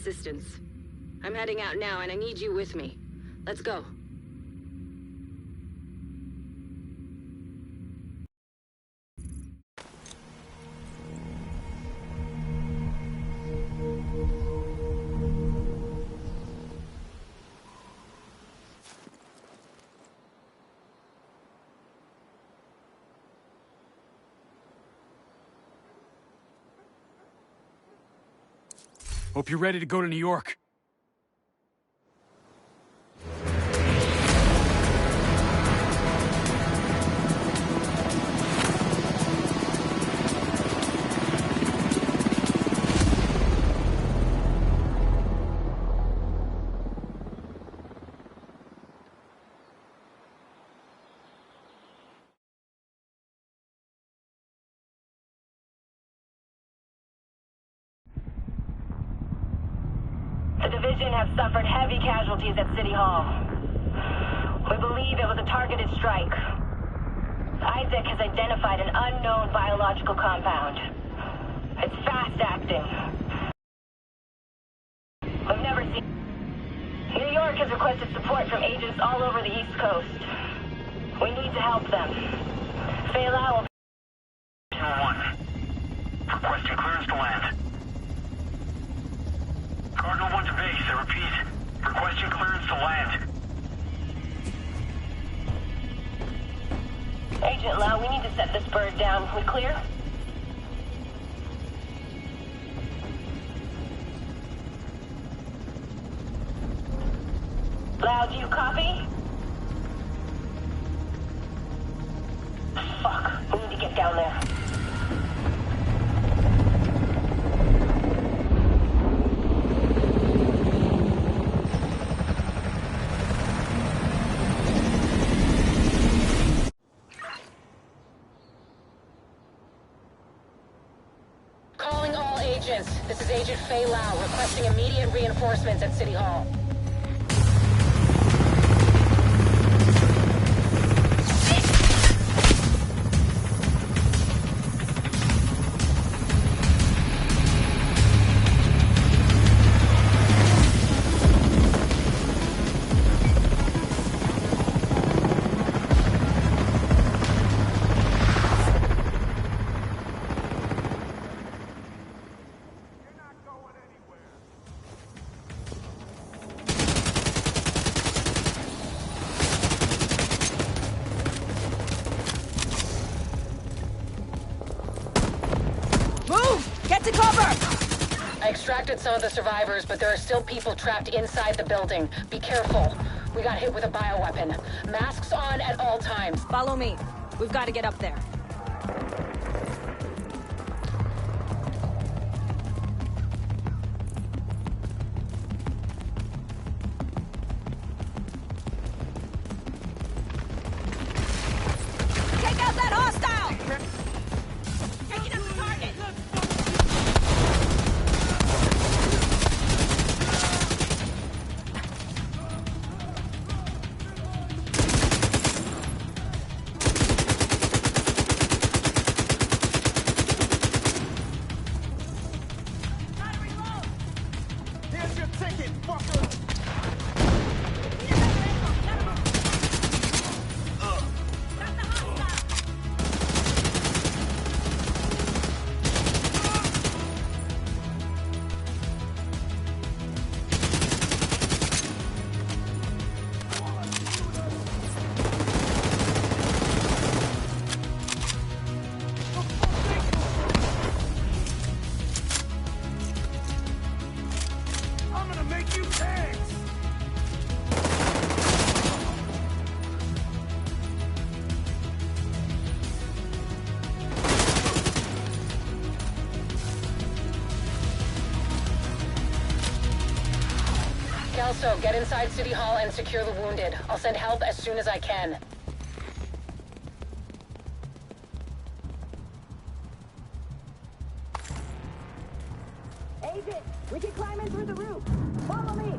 assistance. I'm heading out now, and I need you with me. Let's go. Hope you're ready to go to New York. The division have suffered heavy casualties at City Hall. We believe it was a targeted strike. Isaac has identified an unknown biological compound. It's fast-acting. We've never seen... New York has requested support from agents all over the East Coast. We need to help them. Faye Lau will... 1. Requesting clearance to land. Cardinal 1 to base, I repeat. Requesting clearance to land. Agent Lau, we need to set this bird down. We clear? Lau, do you copy? Fuck, we need to get down there. Calling all agents. This is Agent Faye Lau requesting immediate reinforcements at City Hall. I extracted some of the survivors, but there are still people trapped inside the building. Be careful. We got hit with a bioweapon. Masks on at all times. Follow me. We've got to get up there. Take out that hostile! Taking out the target! Kelso, get inside City Hall and secure the wounded. I'll send help as soon as I can. Agent, we can climb in through the roof. Follow me.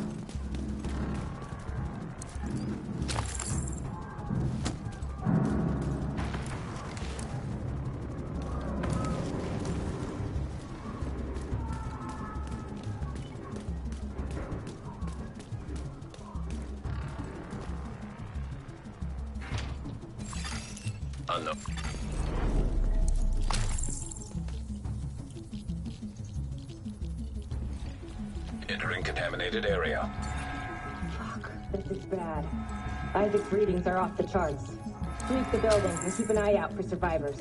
Unknown. Entering contaminated area. Fuck, this is bad. Isaac's readings are off the charts. Sweep the building and keep an eye out for survivors.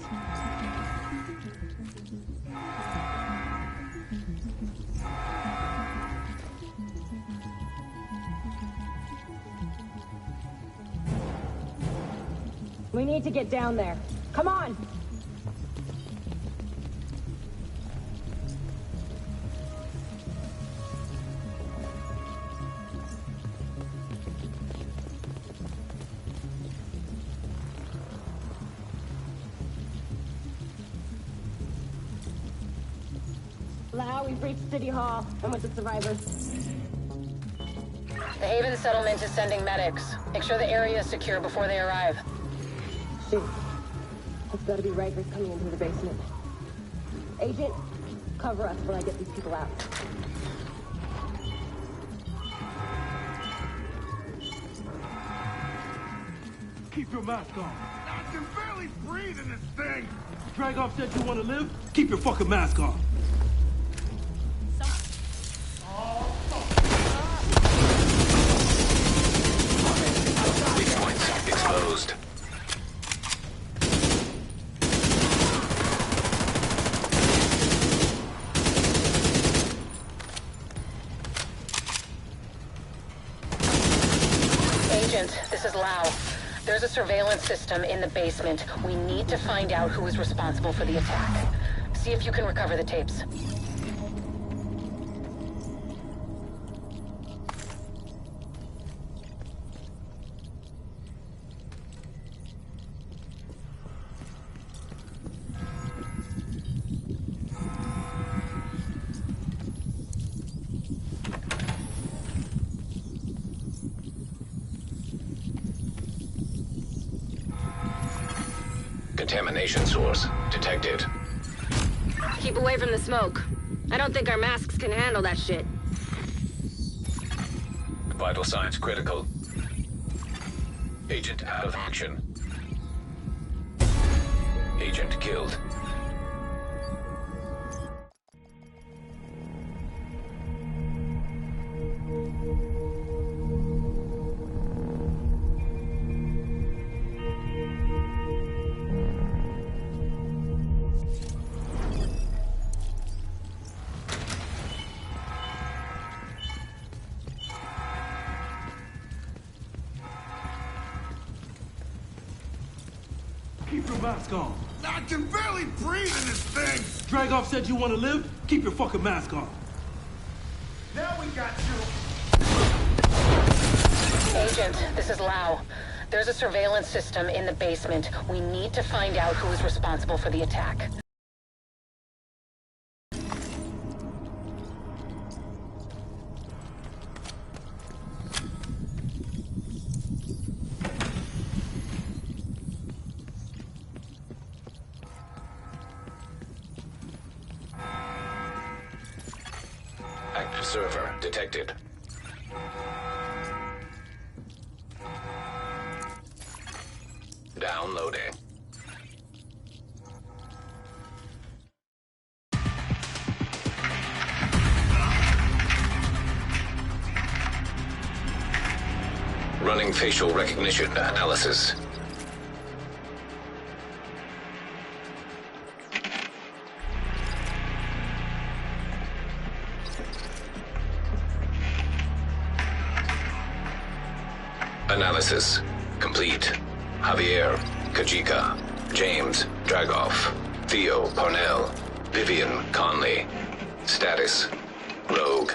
We need to get down there. Come on! Lau, we've reached City Hall. I'm with the survivors. The Haven settlement is sending medics. Make sure the area is secure before they arrive. Shit. It's gotta be Rikers coming in through the basement. Agent, cover us while I get these people out. Keep your mask on. I can barely breathe in this thing. Dragoff said you want to live? Keep your fucking mask on. Weak points exposed. Agent, this is Lau. There's a surveillance system in the basement. We need to find out who is responsible for the attack. See if you can recover the tapes. Contamination source detected. Keep away from the smoke. I don't think our masks can handle that shit. Vital signs critical. Agent out of action. Agent killed. Keep your mask on. I can barely breathe in this thing. Dragoff said you want to live? Keep your fucking mask on. Now we got you. Agent, this is Lau. There's a surveillance system in the basement. We need to find out who is responsible for the attack. Active server detected. Downloading. Running facial recognition analysis. Analysis complete. Javier, Kajika, James, Dragoff, Theo, Parnell, Vivian, Conley. Status, Rogue.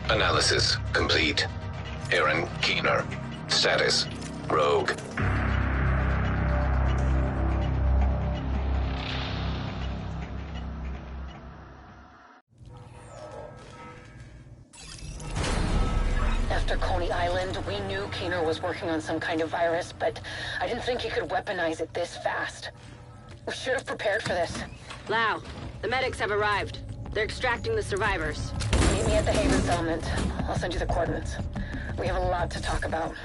Analysis complete. Aaron Keener. Status, Rogue. After Coney Island, we knew Keener was working on some kind of virus, but I didn't think he could weaponize it this fast. We should have prepared for this. Lau, the medics have arrived. They're extracting the survivors. Meet me at the Haven settlement. I'll send you the coordinates. We have a lot to talk about.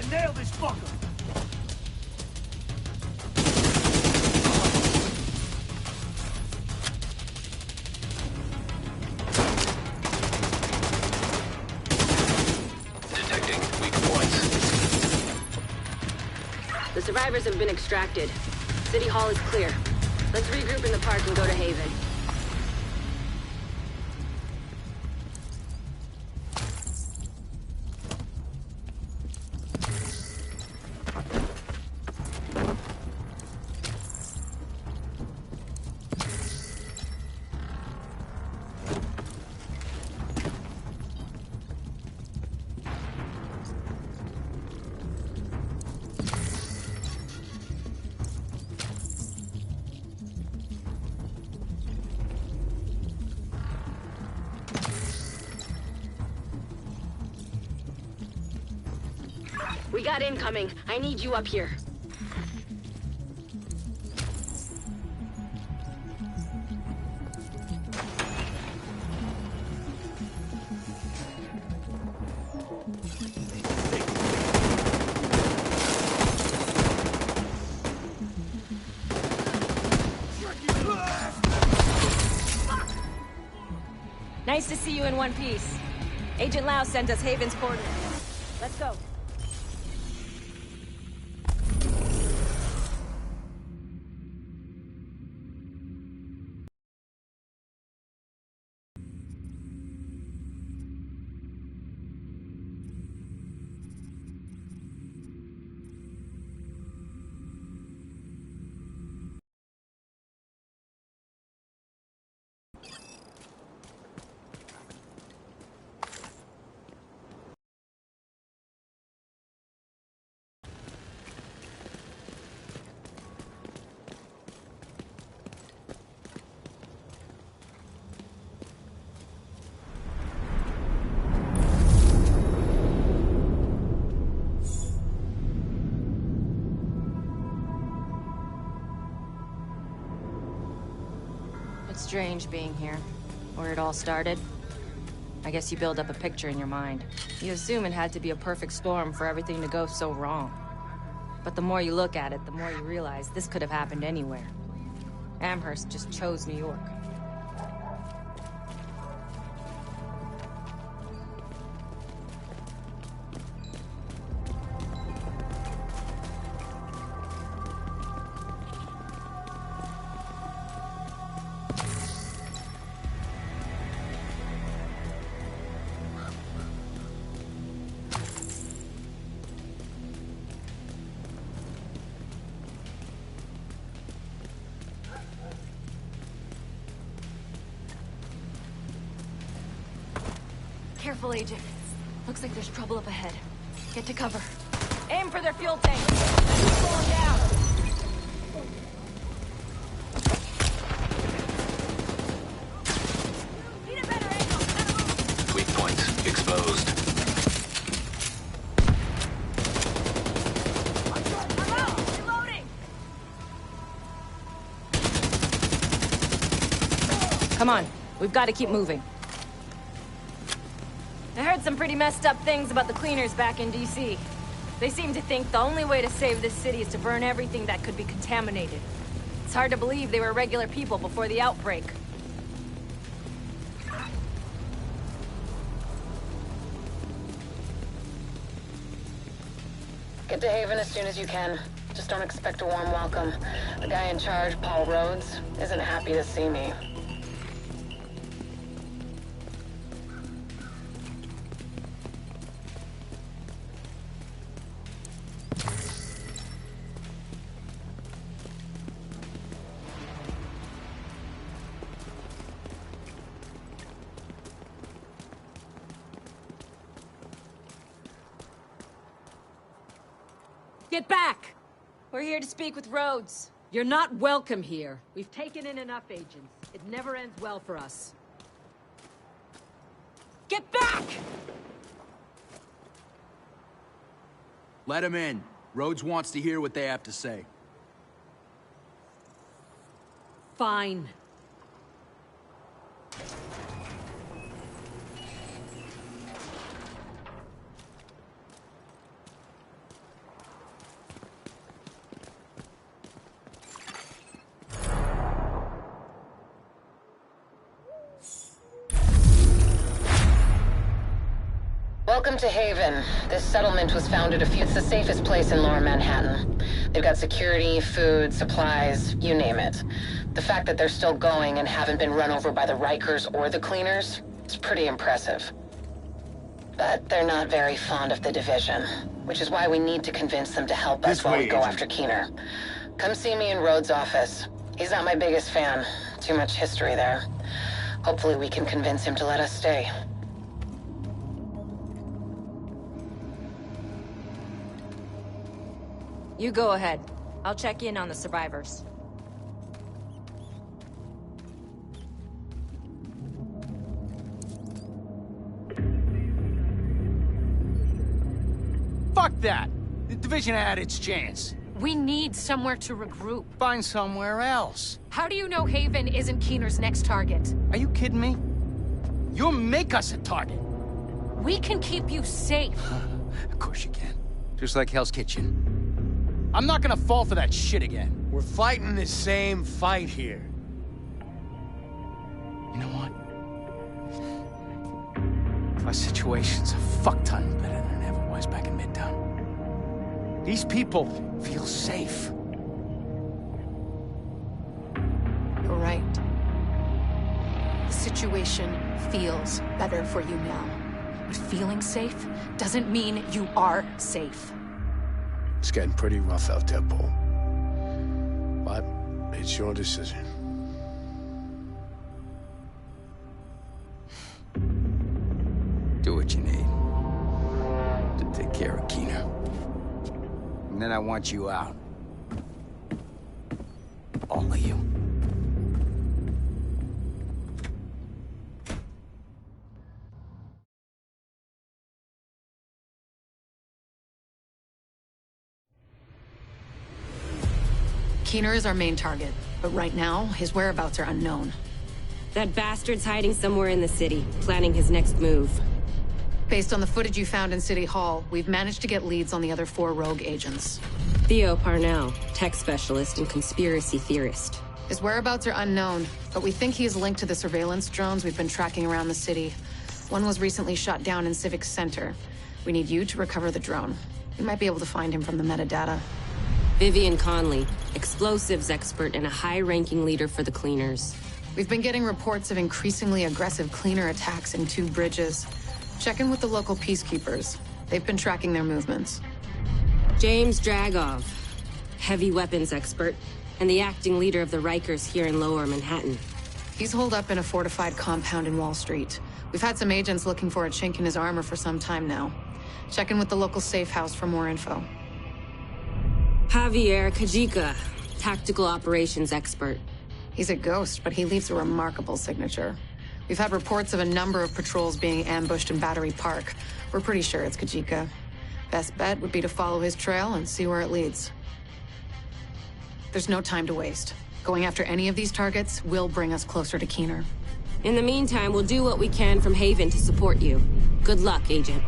Nail this fucker! Detecting weak points. The survivors have been extracted. City Hall is clear. Let's regroup in the park and go to Haven. We got incoming. I need you up here. Nice to see you in one piece. Agent Lau sent us Haven's coordinates. Let's go. strange being here. Where it all started. I guess you build up a picture in your mind. You assume it had to be a perfect storm for everything to go so wrong. But the more you look at it, the more you realize this could have happened anywhere. Amherst just chose New York. Careful, Agent. Looks like there's trouble up ahead. Get to cover. Aim for their fuel tank. Slow them down. Need a better angle. Weak points exposed. I'm out. Reloading. Come on. We've got to keep moving. I heard some pretty messed up things about the cleaners back in DC. They seem to think the only way to save this city is to burn everything that could be contaminated. It's hard to believe they were regular people before the outbreak. Get to Haven as soon as you can. Just don't expect a warm welcome. The guy in charge, Paul Rhodes, isn't happy to see me. Get back! We're here to speak with Rhodes. You're not welcome here. We've taken in enough agents. It never ends well for us. Get back! Let him in. Rhodes wants to hear what they have to say. Fine. Welcome to Haven. This settlement was founded It's the safest place in Lower Manhattan. They've got security, food, supplies, you name it. The fact that they're still going and haven't been run over by the Rikers or the cleaners, it's pretty impressive. But they're not very fond of the division, which is why we need to convince them to help us while we go after Keener. Come see me in Rhodes' office. He's not my biggest fan. Too much history there. Hopefully we can convince him to let us stay. You go ahead. I'll check in on the survivors. Fuck that! The division had its chance. We need somewhere to regroup. Find somewhere else. How do you know Haven isn't Keener's next target? Are you kidding me? You'll make us a target. We can keep you safe. Of course you can. Just like Hell's Kitchen. I'm not gonna fall for that shit again. We're fighting the same fight here. You know what? Our situation's a fuck ton better than it ever was back in Midtown. These people feel safe. You're right. The situation feels better for you now. But feeling safe doesn't mean you are safe. It's getting pretty rough out there, Paul. But it's your decision. Do what you need to take care of Keener. And then I want you out. All of you. Keener is our main target, but right now, his whereabouts are unknown. That bastard's hiding somewhere in the city, planning his next move. Based on the footage you found in City Hall, we've managed to get leads on the other 4 rogue agents. Theo Parnell, tech specialist and conspiracy theorist. His whereabouts are unknown, but we think he is linked to the surveillance drones we've been tracking around the city. One was recently shot down in Civic Center. We need you to recover the drone. We might be able to find him from the metadata. Vivian Conley, explosives expert and a high-ranking leader for the Cleaners. We've been getting reports of increasingly aggressive cleaner attacks in 2 bridges. Check in with the local peacekeepers. They've been tracking their movements. James Dragov, heavy weapons expert, and the acting leader of the Rikers here in Lower Manhattan. He's holed up in a fortified compound in Wall Street. We've had some agents looking for a chink in his armor for some time now. Check in with the local safe house for more info. Javier Kajika, tactical operations expert. He's a ghost, but he leaves a remarkable signature. We've had reports of a number of patrols being ambushed in Battery Park. We're pretty sure it's Kajika. Best bet would be to follow his trail and see where it leads. There's no time to waste. Going after any of these targets will bring us closer to Keener. In the meantime, we'll do what we can from Haven to support you. Good luck, Agent.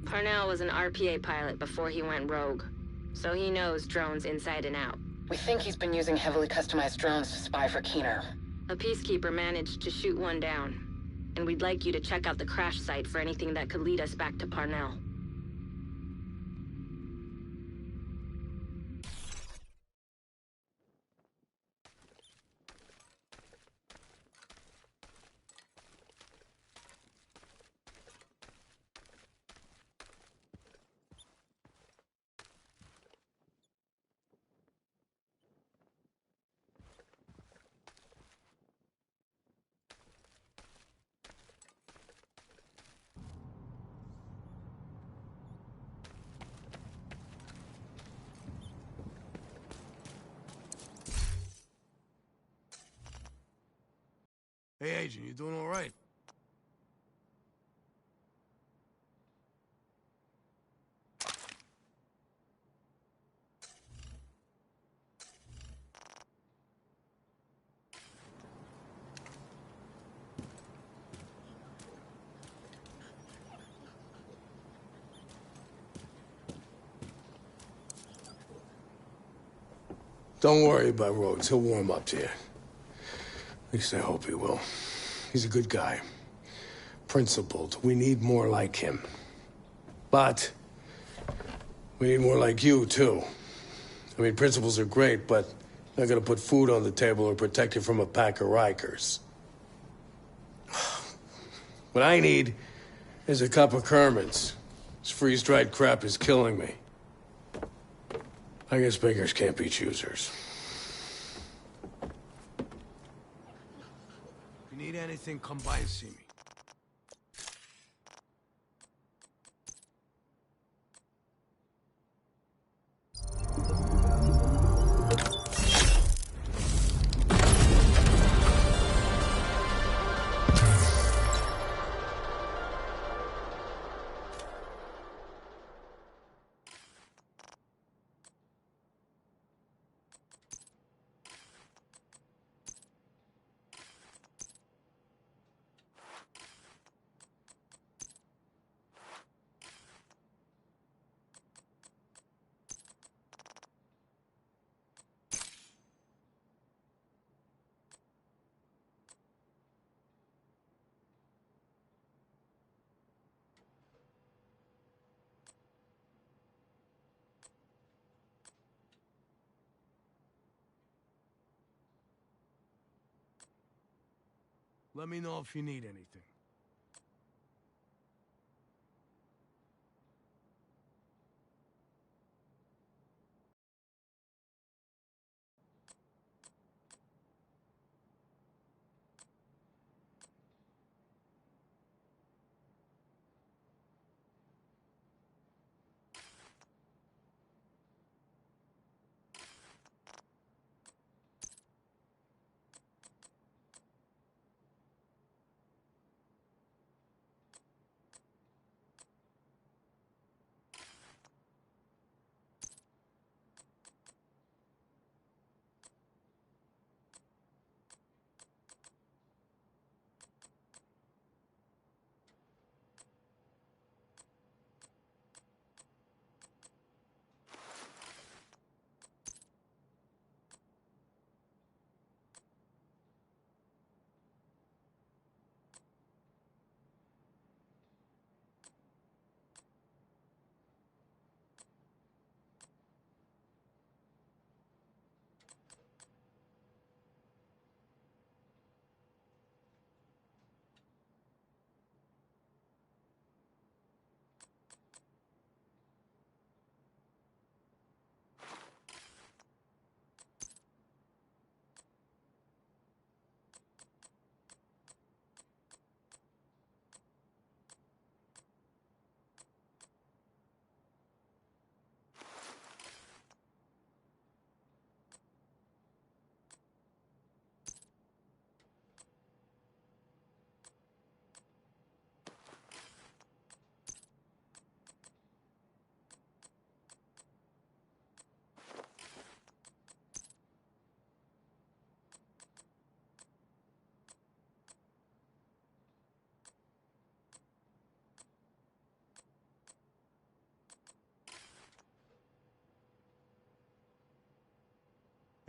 Parnell was an RPA pilot before he went rogue, so he knows drones inside and out. We think he's been using heavily customized drones to spy for Keener. A peacekeeper managed to shoot one down, and we'd like you to check out the crash site for anything that could lead us back to Parnell. Hey, Agent, you doing all right? Don't worry about Rhodes. He'll warm up to you. At least I hope he will. He's a good guy. Principled. We need more like him. But we need more like you, too. I mean, principles are great, but not gonna put food on the table or protect you from a pack of Rikers. What I need is a cup of Kerman's. This freeze-dried crap is killing me. I guess beggars can't be choosers. If you need anything, come by and see me. Let me know if you need anything.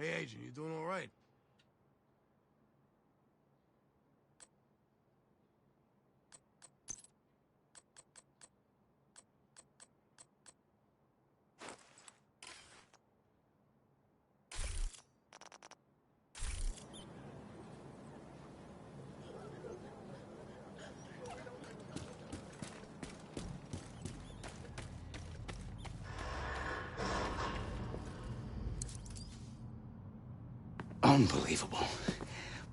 Hey, Agent, you doing all right? Unbelievable.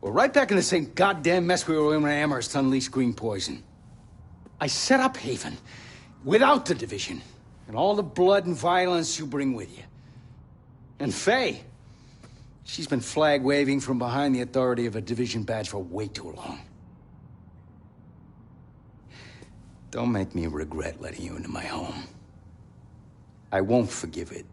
We're right back in the same goddamn mess we were in when Amherst unleashed green poison. I set up Haven without the division and all the blood and violence you bring with you. And Faye, she's been flag-waving from behind the authority of a division badge for way too long. Don't make me regret letting you into my home. I won't forgive it.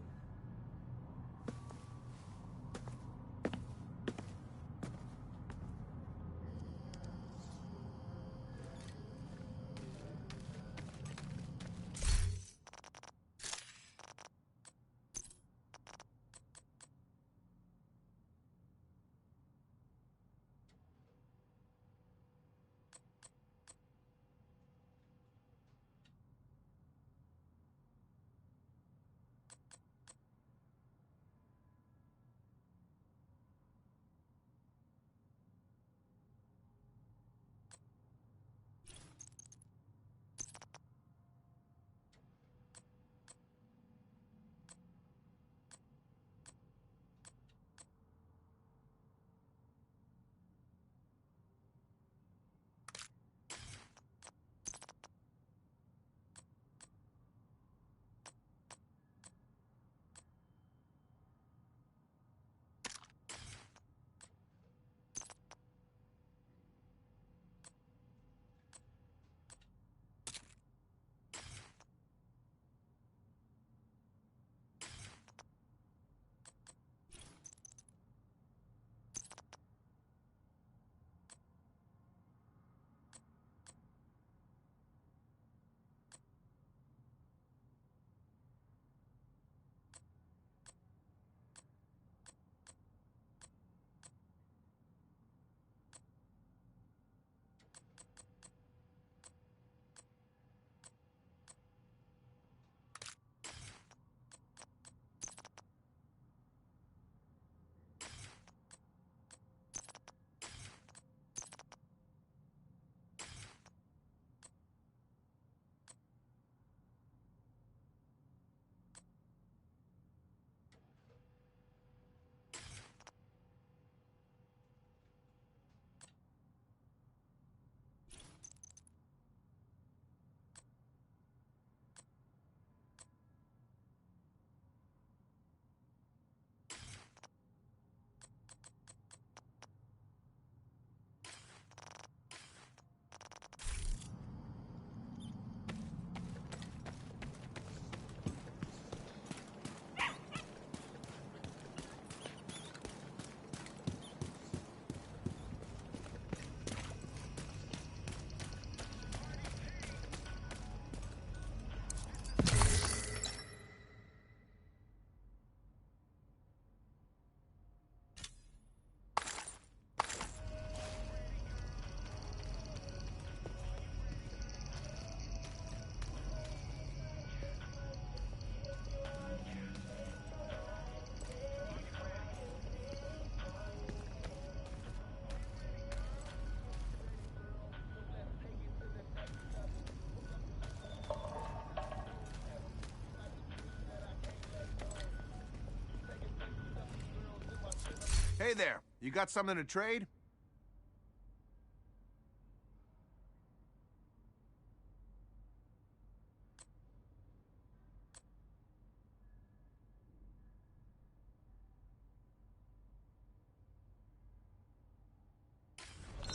Hey there, you got something to trade?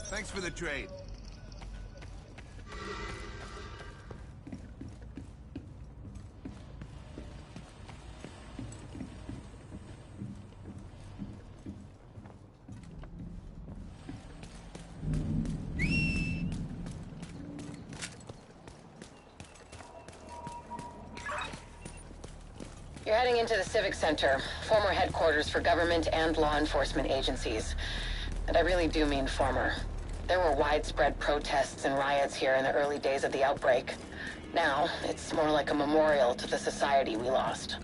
Thanks for the trade. You're heading into the Civic Center, former headquarters for government and law enforcement agencies. And I really do mean former. There were widespread protests and riots here in the early days of the outbreak. Now, it's more like a memorial to the society we lost.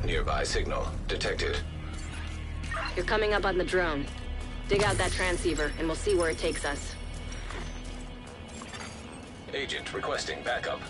Nearby signal detected. You're coming up on the drone. Dig out that transceiver, and we'll see where it takes us. Agent requesting backup.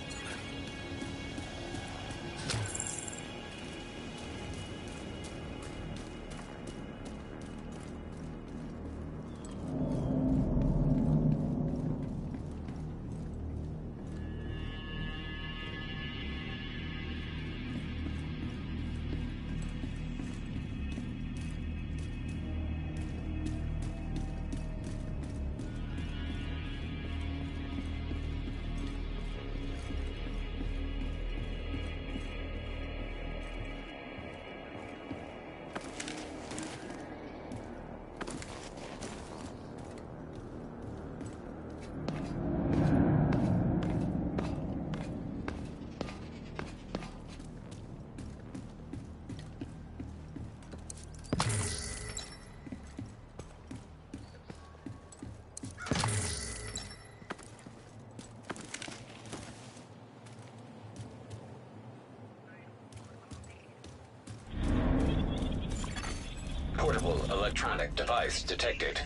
Portable electronic device detected.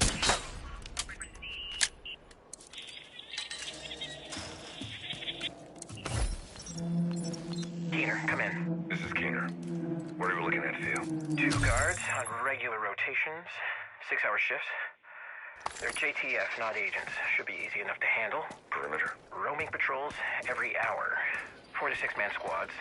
Keener, come in. This is Keener. What are we looking at, Theo? 2 guards on regular rotations, 6-hour shifts. They're JTF, not agents. Should be easy enough to handle. Perimeter? Roaming patrols every hour. 4 to 6-man squads.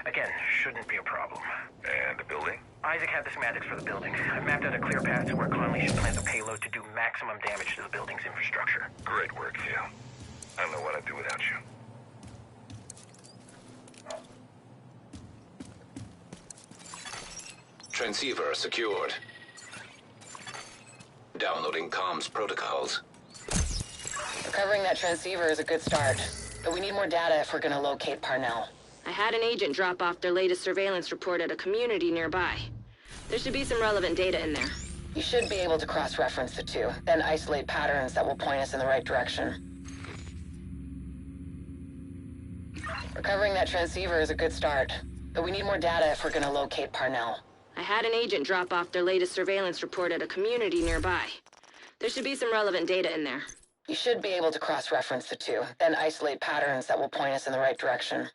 Again, shouldn't be a problem. And the building? Isaac had the schematics for the building. I've mapped out a clear path to where Conley should plant the payload to do maximum damage to the building's infrastructure. Great work, Theo. I don't know what I'd do without you. Transceiver secured. Downloading comms protocols. Recovering that transceiver is a good start, but we need more data if we're gonna locate Parnell. I had an agent drop off their latest surveillance report at a community nearby. There should be some relevant data in there. You should be able to cross-reference the two, then isolate patterns that will point us in the right direction. Recovering that transceiver is a good start, but we need more data if we're gonna locate Parnell. I had an agent drop off their latest surveillance report at a community nearby. There should be some relevant data in there. You should be able to cross-reference the two, then isolate patterns that will point us in the right direction.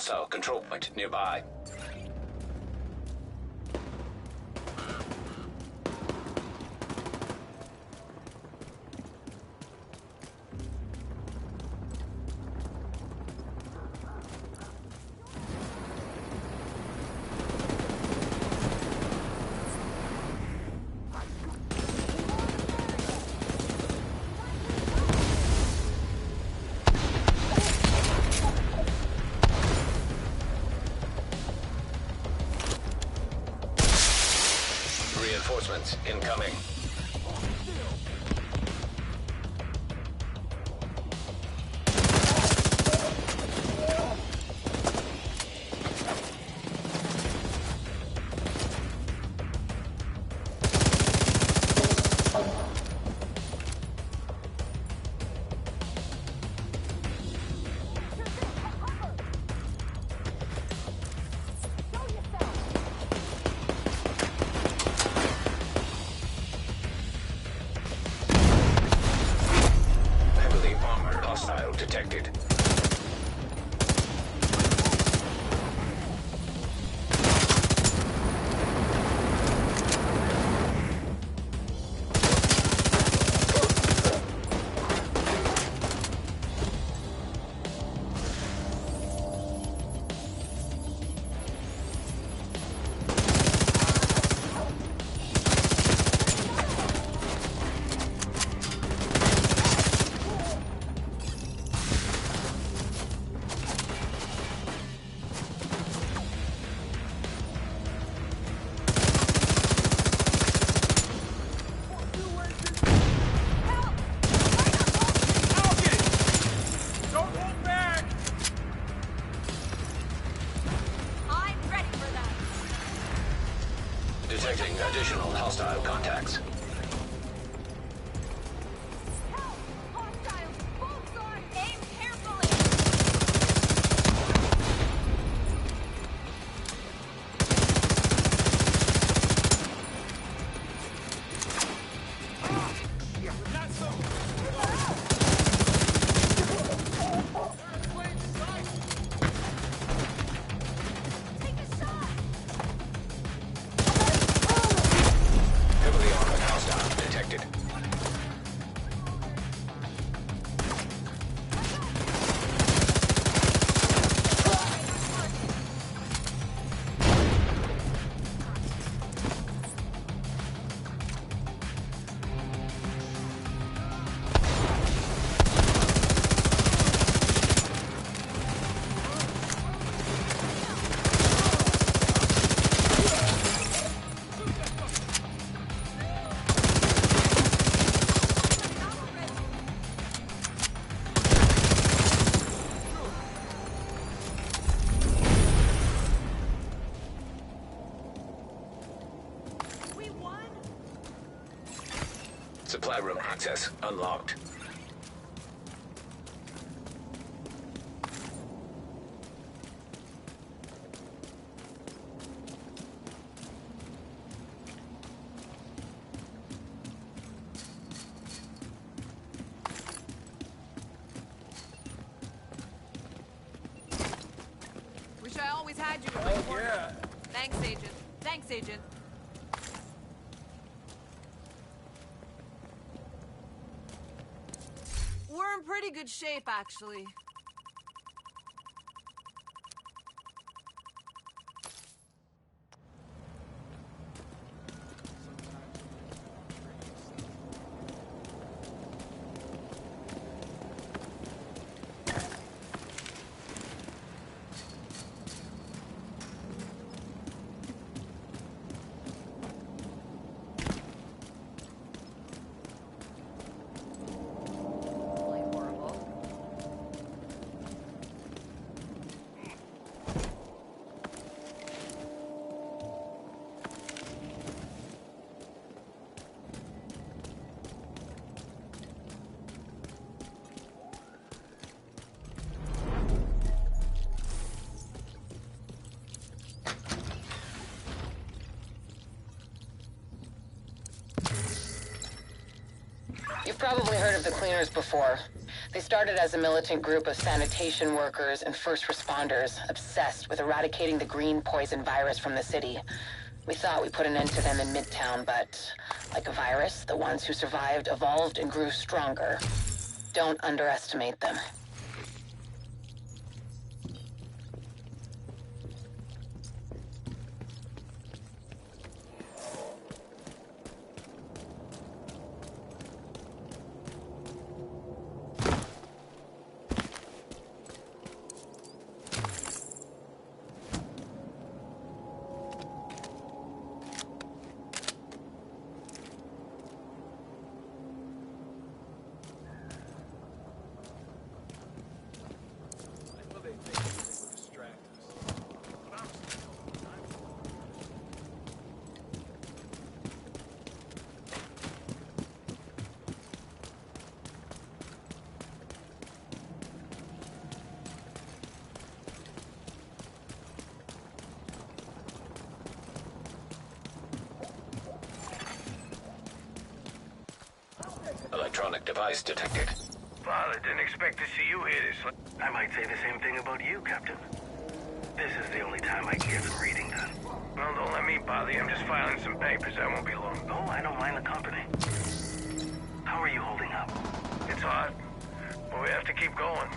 hostile control point nearby. Reinforcements incoming. Detected. Detecting additional hostile contacts. Supply room access unlocked. Wish I always had you. Oh, yeah. Thanks, Agent. Thanks, Agent. We're in pretty good shape, actually. You've probably heard of the cleaners before. They started as a militant group of sanitation workers and first responders obsessed with eradicating the green poison virus from the city. We thought we put an end to them in Midtown, but like a virus, the ones who survived evolved and grew stronger. Don't underestimate them. Electronic device detected. Father, didn't expect to see you here this... I might say the same thing about you, Captain. This is the only time I can get some reading done. Well, don't let me bother you. I'm just filing some papers. I won't be long. Oh, I don't mind the company. How are you holding up? It's hard, but we have to keep going.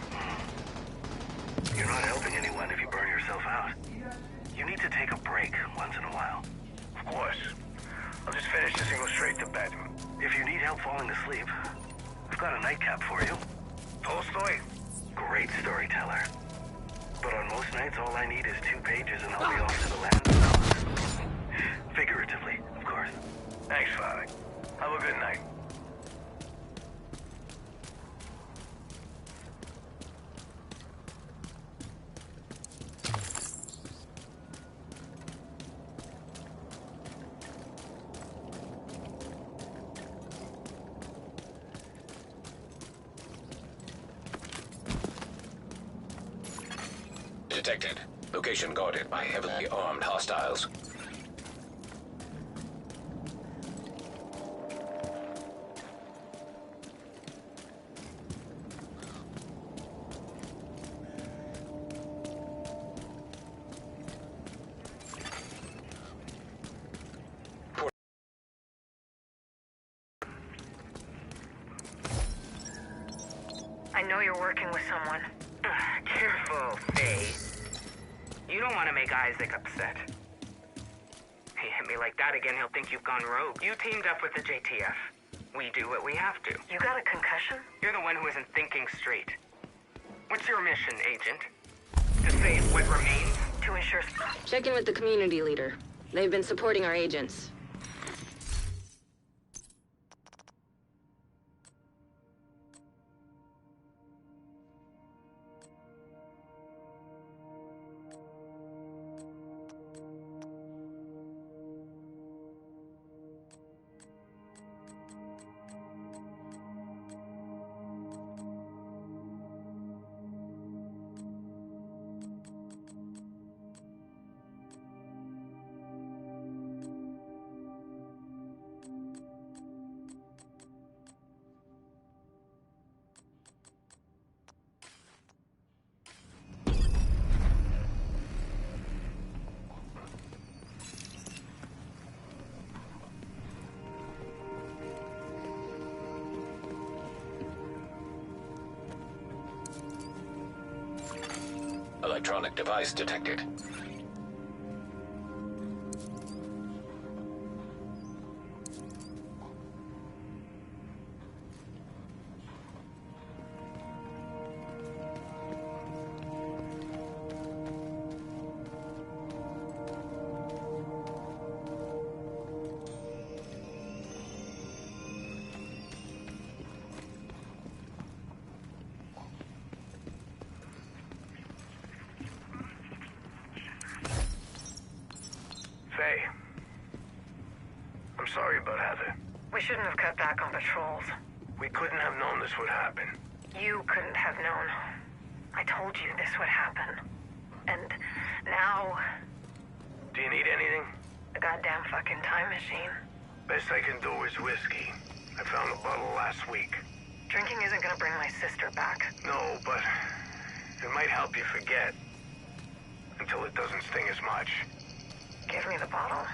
You're not helping anyone if you burn yourself out. You need to take a break once in a while. Of course. I'll just finish this and go straight to bed. If you need help falling asleep, I've got a nightcap for you. Tolstoy? Great storyteller. But on most nights, all I need is 2 pages and I'll be off to the land of Oz. Figuratively, of course. Thanks, Father. Have a good night. Detected. Location guarded by heavily armed hostiles. I know you're working with someone. Careful, Faye. You don't want to make Isaac upset. He hit me like that again, he'll think you've gone rogue. You teamed up with the JTF. We do what we have to. You got a concussion? You're the one who isn't thinking straight. What's your mission, Agent? To save what remains? To ensure... Check in with the community leader. They've been supporting our agents. Electronic device detected. Faye. I'm sorry about Heather. We shouldn't have cut back on patrols. We couldn't have known this would happen. You couldn't have known. I told you this would happen. And now... Do you need anything? A goddamn fucking time machine. Best I can do is whiskey. I found a bottle last week. Drinking isn't gonna bring my sister back. No, but it might help you forget. Until it doesn't sting as much. Give me the bottle.